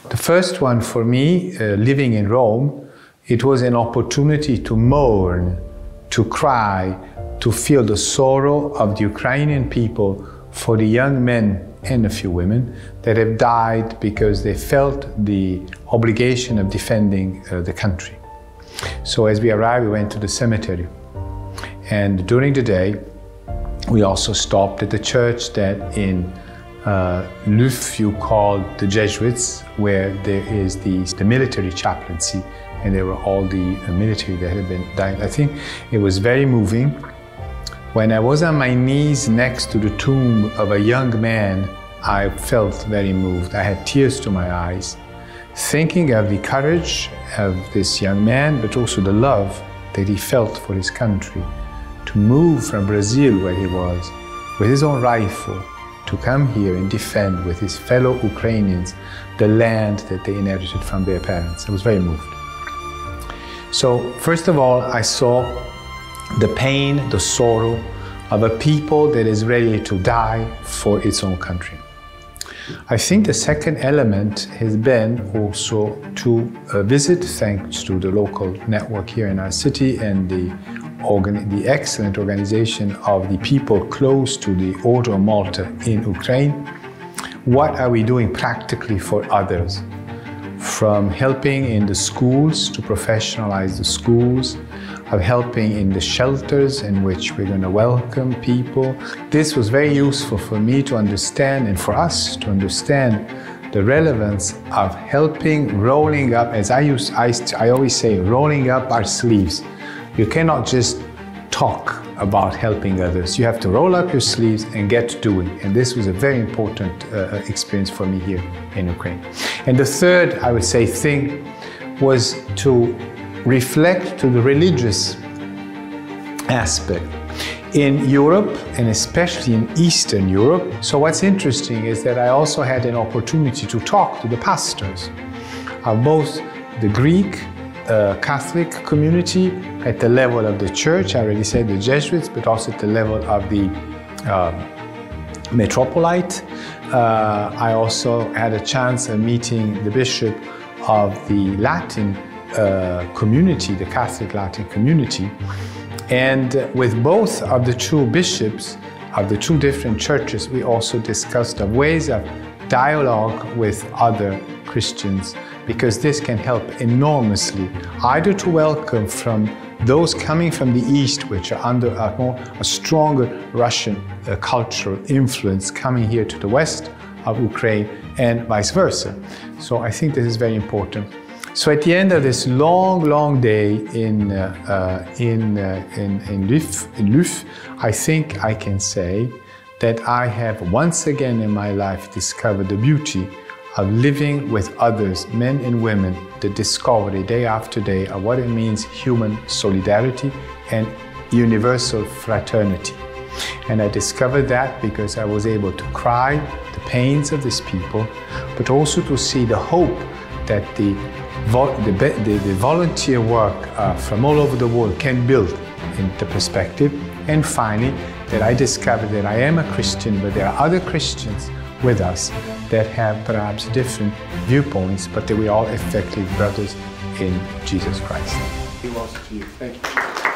The first one for me, living in Rome, it was an opportunity to mourn, to cry, to feel the sorrow of the Ukrainian people for the young men and a few women that have died because they felt the obligation of defending the country. So as we arrived, we went to the cemetery. And during the day, we also stopped at the church that in Luf you call the Jesuits, where there is the military chaplaincy, and there were all the military that had been died. I think it was very moving. When I was on my knees next to the tomb of a young man, I felt very moved. I had tears to my eyes, thinking of the courage of this young man, but also the love that he felt for his country, to move from Brazil, where he was, with his own rifle, to come here and defend with his fellow Ukrainians the land that they inherited from their parents. I was very moved. So, first of all, I saw the pain, the sorrow of a people that is ready to die for its own country. I think the second element has been also to visit, thanks to the local network here in our city and the excellent organization of the people close to the Order of Malta in Ukraine. What are we doing practically for others? From helping in the schools to professionalize the schools, of helping in the shelters in which we're going to welcome people. This was very useful for me to understand and for us to understand the relevance of helping, rolling up, as I always say, rolling up our sleeves. You cannot just talk about helping others. You have to roll up your sleeves and get doing. And this was a very important experience for me here in Ukraine. And the third, I would say, thing was to reflect to the religious aspect in Europe, and especially in Eastern Europe. So what's interesting is that I also had an opportunity to talk to the pastors of both the Greek Catholic community at the level of the church, I already said the Jesuits, but also at the level of the metropolite. I also had a chance of meeting the bishop of the Latin community, the Catholic Latin community. And with both of the two bishops of the two different churches, we also discussed the ways of dialogue with other Christians, because this can help enormously, either to welcome from those coming from the East, which are under a stronger Russian cultural influence coming here to the West of Ukraine, and vice versa. So I think this is very important. So at the end of this long day in Luf, I think I can say that I have once again in my life discovered the beauty of living with others, men and women, the discovery day after day of what it means human solidarity and universal fraternity. And I discovered that because I was able to cry the pains of these people, but also to see the hope that the volunteer work from all over the world can build in the perspective. And finally, that I discovered that I am a Christian, but there are other Christians with us that have perhaps different viewpoints, but that we are all effectively brothers in Jesus Christ. Thank you.